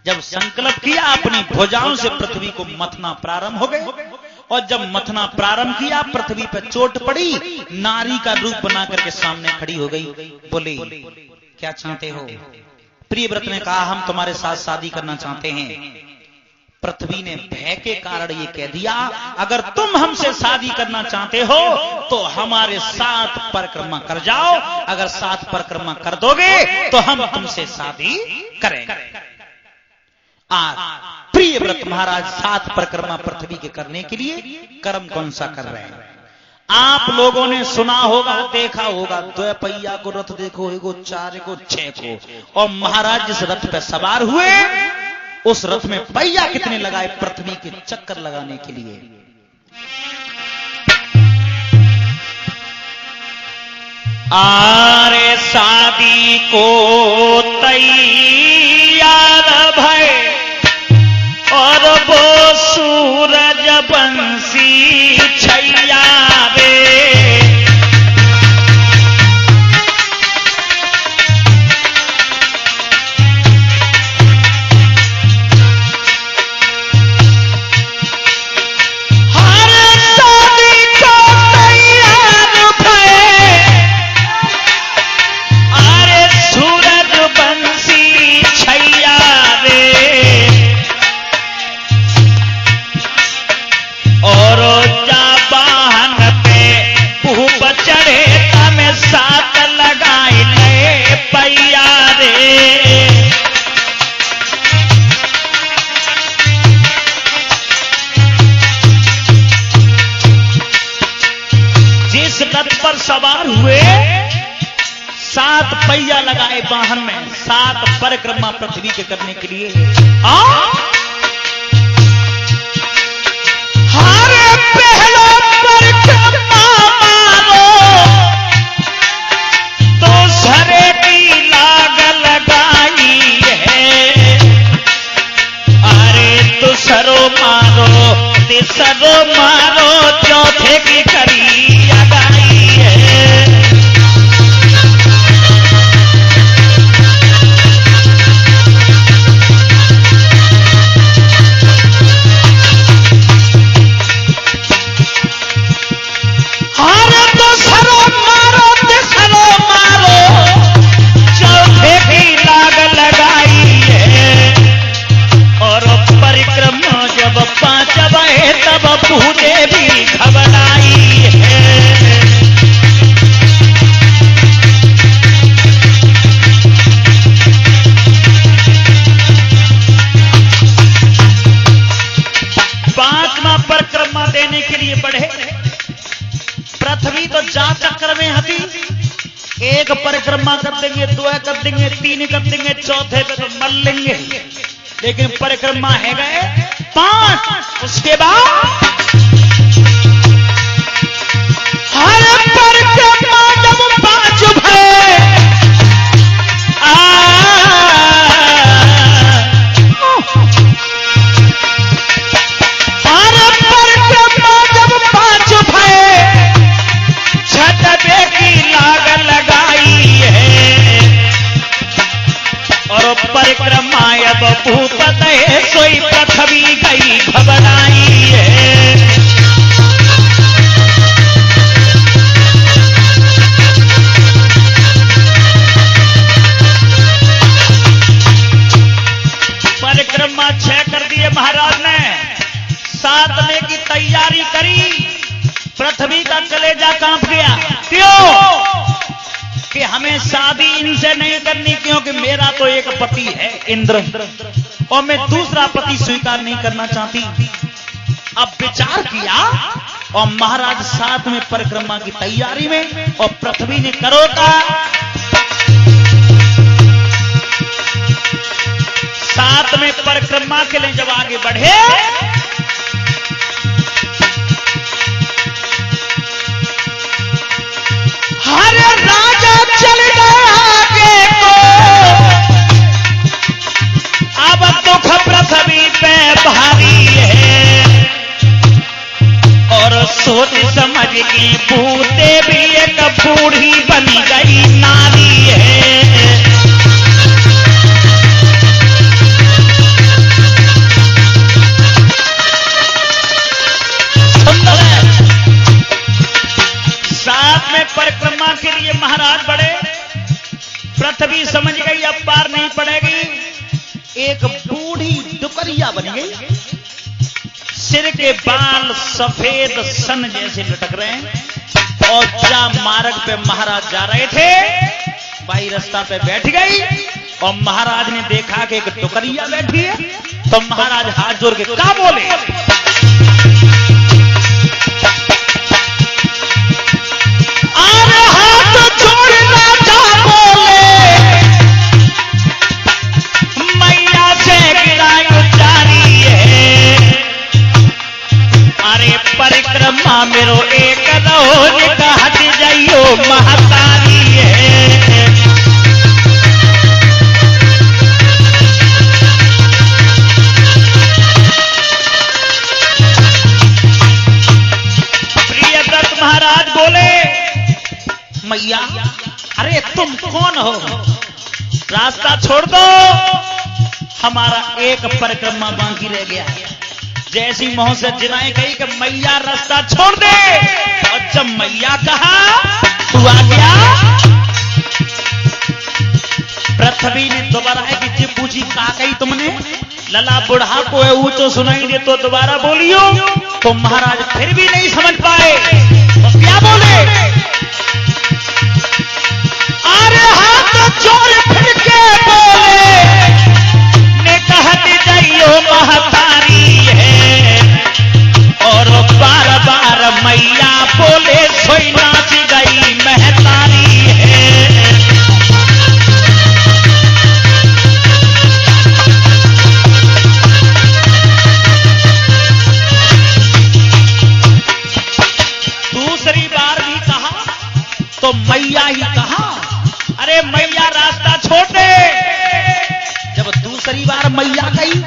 जब संकल्प किया अपनी भुजाओं से पृथ्वी को मथना प्रारंभ हो गए, और जब मथना प्रारंभ किया पृथ्वी पर चोट पड़ी, नारी का रूप बना करके सामने खड़ी हो गई। बोले क्या चाहते हो? प्रियव्रत ने कहा हम तुम्हारे साथ शादी करना चाहते हैं। पृथ्वी ने भय के कारण ये कह दिया अगर तुम हमसे शादी करना चाहते हो तो हमारे साथ परिक्रमा कर जाओ, अगर साथ परिक्रमा कर दोगे तो हम तुमसे शादी करेंगे। आज प्रियव्रत महाराज साथ परिक्रमा पृथ्वी के करने के लिए कर्म कौन सा कर रहे हैं? आप लोगों ने सुना होगा, देखा होगा, 2 पहिया को रथ देखो, एगो 4 एगो 6 को, और महाराज जिस रथ पर सवार हुए उस रथ में पहिया कितने लगाए पृथ्वी के चक्कर लगाने के लिए? आरे शादी को तैयार भय और वो सूरज बंसी छैया रे। सवार हुए 7 पहिया लगाए वाहन में, 7 परिक्रमा पृथ्वी के करने के लिए। हरे पहला परिक्रमा मारो तो सरे की लाग लगाई है। अरे दूसरो मारो तीसरो मारो चौथे की करी अगाई है। तब पूजे भी घबराई है। पांचवा परिक्रमा देने के लिए बढ़े। पृथ्वी तो जा चक्कर में हती, 1 परिक्रमा कर देंगे, 2 कर देंगे, 3 कर देंगे, चौथे पे तो मर लेंगे। लेकिन परिक्रमा है गए 5। उसके बाद हर परिक्रमा जब 5 भय, हर परिक्रमा जब 5 भय छठवे की लाग लगाई है। और परिक्रमा अब भूपत है सोई पृथ्वी गई घबराई है। परिक्रमा 6 कर दिए महाराज ने, 7वें की तैयारी करी। पृथ्वी का कलेजा कांप गया। क्यों? कि हमें शादी इनसे नहीं करनी, क्योंकि मेरा तो एक पति है इंद्र, और मैं दूसरा पति स्वीकार नहीं करना चाहती। अब विचार किया और महाराज 7वें परिक्रमा की तैयारी में, और पृथ्वी ने करो का 7वें परिक्रमा के लिए जब आगे बढ़े, हर राजा चल गया आगे को। अब दुख पृथ्वी पे भारी है, और सोच समझ की भूते भी एक बूढ़ी बन गई नारी है। एक बूढ़ी डुकरिया बन गई, सिर के बाल सफेद सन जैसे लटक रहे हैं और जा मार्ग पे महाराज जा रहे थे, बाई रास्ता पे बैठ गई और महाराज ने देखा कि एक डुकरिया बैठी है, तो महाराज हाथ जोड़ के क्या बोले, अरे हाथ जोड़ना क्या बोले, मैया से गिराई उतारी है, अरे परिक्रमा मेरो एक रोज कहत जाइयो महतारी है। प्रियव्रत महाराज बोले, मैया अरे तुम कौन हो, रास्ता छोड़ दो, हमारा एक परिक्रमा बाकी रह गया। जैसी मोह से जिनाएं कही कि मैया रास्ता छोड़ दे, और जब मैया कहा तू आ गया, पृथ्वी ने दोबारा है कि जी पूछी कहा कही तुमने, लला बुढ़ा को है ऊंचो सुनाई दे तो दोबारा बोलियो, तो महाराज फिर भी नहीं समझ पाए, तो क्या बोले, अरे हाथ जोड़ फिर के बोले, ने कहत जाइयो महतारी है, और बार बार मैया बोले सोई नाच गई महतारी है। दूसरी बार भी कहा तो मैया ही कहा, अरे मैया रास्ता छोड़ दे। जब दूसरी बार मैया कही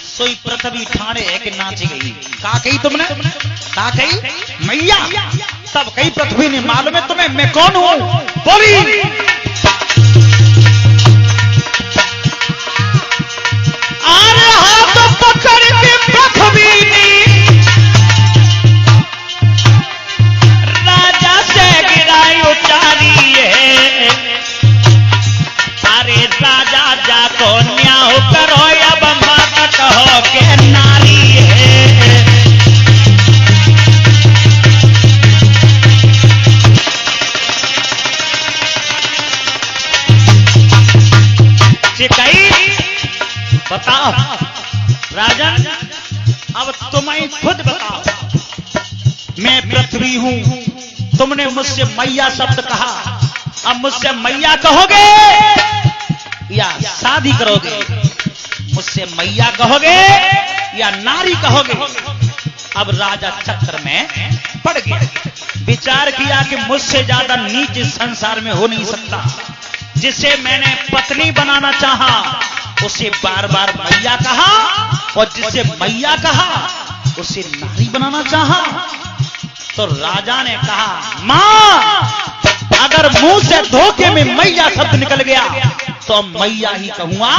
सोई पृथ्वी ठाणे है कि नाच गई, का कही तुमने, का कही मैया, तब कही पृथ्वी ने मालूम है तुम्हें मैं कौन हूं, बोली अरे हाथ पकड़ के पृथ्वी ने राजा से गिराई उतारी है, अरे राजा जाको न्याय करो अब माता कहो के नारी है। कही बताओ राजन, अब तुम्हें खुद बताओ, मैं पृथ्वी हूं, तुमने मुझसे मैया शब्द कहा, अब मुझसे मैया कहोगे या शादी करोगे, मुझसे मैया कहोगे या नारी कहोगे। अब राजा चक्र में पड़ गया, विचार किया कि मुझसे ज्यादा नीच इस संसार में हो नहीं सकता, जिसे मैंने पत्नी बनाना चाहा उसे बार बार मैया कहा, और जिसे मैया कहा उसे नारी बनाना चाहा। तो राजा ने कहा मां, अगर मुंह से धोखे में मैया शब्द निकल गया तो मैया ही कहूंगा।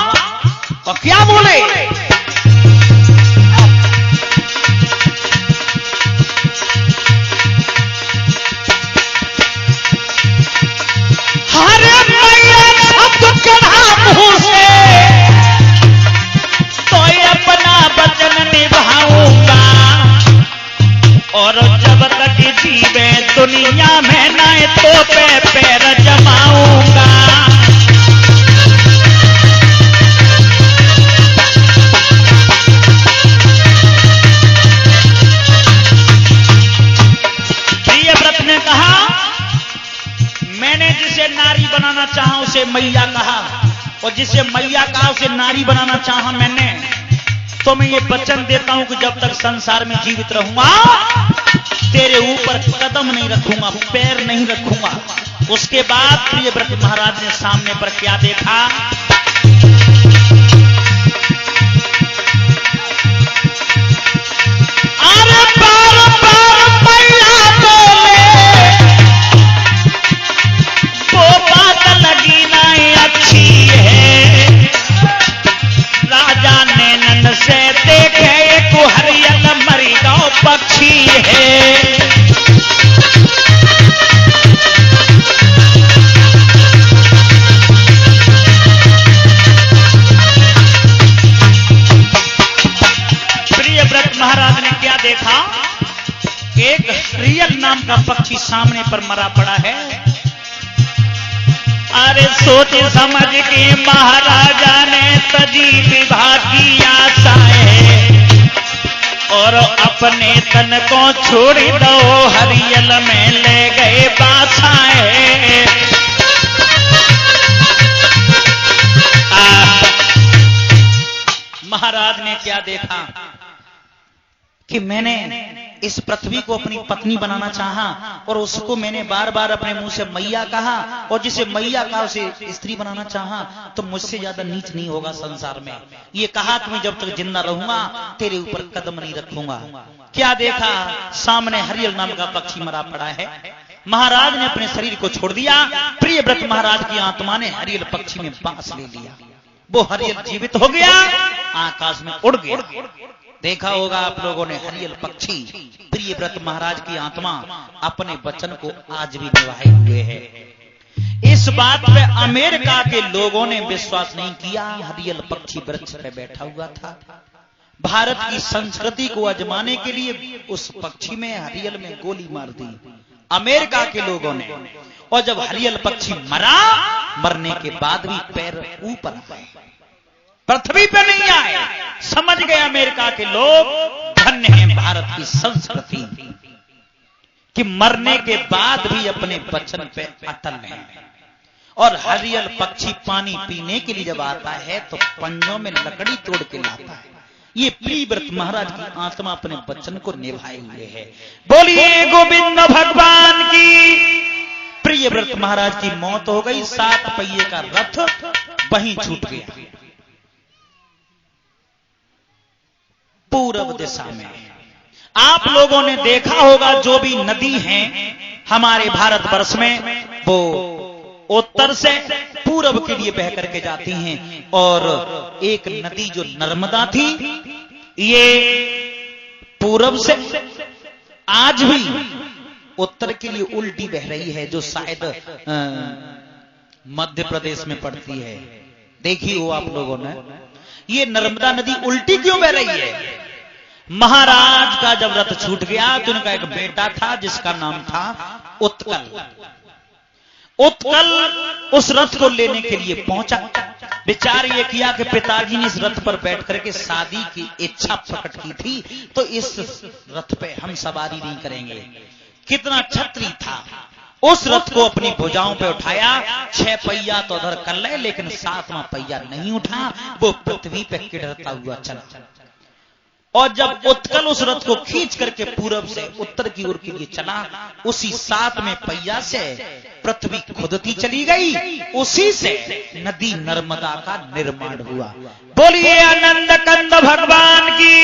और क्या बोले, अरे मैया शब्द कहा मुंह से तो अपना वचन निभाऊंगा, और जब तक जीवे दुनिया में ना तो पे पैर जमाऊंगा। प्रियव्रत ने कहा मैंने जिसे नारी बनाना चाहा उसे मैया कहा, और जिसे मैया कहा उसे नारी बनाना चाहा मैंने, तो मैं ये वचन देता हूं कि जब तक संसार में जीवित रहूंगा तेरे ऊपर कदम नहीं रखूंगा, पैर नहीं रखूंगा। उसके बाद प्रियव्रत महाराज ने सामने पर क्या देखा, अरे बार बार मैया बोले, वो बात लगी ना अच्छी है, राजा ने नन से देखे एक हरियल मरी गांव पक्षी है। देखा, एक रियल नाम का पक्षी सामने पर मरा पड़ा है। अरे सोच समझ के महाराजा ने तजी विवाह की आशाएं, और अपने तन को छोड़ दो हरियल में ले गए बासाएं। महाराज ने क्या देखा कि मैंने इस पृथ्वी को अपनी पत्नी बनाना चाहा, और उसको मैंने बार बार अपने मुंह से मैया कहा, और जिसे मैया कहा उसे स्त्री बनाना चाहा, तो मुझसे ज्यादा नीच नहीं होगा संसार में। ये कहा कि मैं जब तक जिंदा रहूंगा तेरे ऊपर कदम नहीं रखूंगा। क्या देखा, सामने हरियल नाम का पक्षी मरा पड़ा है। महाराज ने अपने शरीर को छोड़ दिया, प्रियव्रत महाराज की आत्मा ने हरियल पक्षी में बांस ले लिया। वो हरियल जीवित हो गया, आकाश में उड़ गया। देखा होगा आप लोगों ने हरियल पक्षी, प्रियव्रत महाराज की आत्मा अपने वचन को आज भी निभाए हुए है। इस बात पे अमेरिका के लोगों ने विश्वास नहीं किया। हरियल पक्षी वृक्ष पे बैठा हुआ था। भारत की संस्कृति को आजमाने के लिए उस पक्षी में, हरियल में गोली मार दी अमेरिका के लोगों ने। और जब हरियल पक्षी मरा, मरने के बाद भी पैर ऊपर आए, पृथ्वी पे नहीं आए। समझ गए अमेरिका के लोग, धन्य है भारत की संस्कृति कि मरने के बाद भी अपने वचन पे अटल है। और हरियल पक्षी पानी पीने के लिए जब आता है तो पंजों में लकड़ी तोड़ के लाता है। ये प्रियव्रत महाराज की आत्मा अपने वचन को निभाए हुए है। बोलिए गोविंद भगवान की। प्रियव्रत महाराज की मौत हो गई, 7 पहिए का रथ वहीं छूट गया पूर्व दिशा में। आप लोगों ने देखा होगा जो भी नदी हैं हमारे भारतवर्ष में, वो उत्तर से पूरब के लिए बह करके जाती हैं। और एक नदी जो नर्मदा थी, ये पूरब से आज भी उत्तर के लिए उल्टी बह रही है, जो शायद मध्य प्रदेश में पड़ती है। देखी हो आप लोगों ने, ये नर्मदा नदी उल्टी क्यों बह रही है? महाराज का जब रथ छूट गया तो उनका एक बेटा था जिसका नाम था उत्कल। उत्कल उस रथ को लेने के लिए पहुंचा। विचार ये किया कि पिताजी ने इस रथ पर बैठ करके शादी की इच्छा प्रकट की थी, तो इस रथ पे हम सवारी नहीं करेंगे। कितना छत्री था, उस रथ को अपनी भुजाओं पे उठाया। 6 पहिया तो उधर कर ले, लेकिन 7वां पहिया नहीं उठा, वो पृथ्वी पे किडरता हुआ चला। और जब उत्कल उस रथ को खींच करके पूरब से उत्तर की ओर के लिए चला, उसी 7वें पहिया से पृथ्वी खुदती चली गई। उसी से नदी नर्मदा का निर्माण हुआ। बोलिए आनंद कंद भगवान की।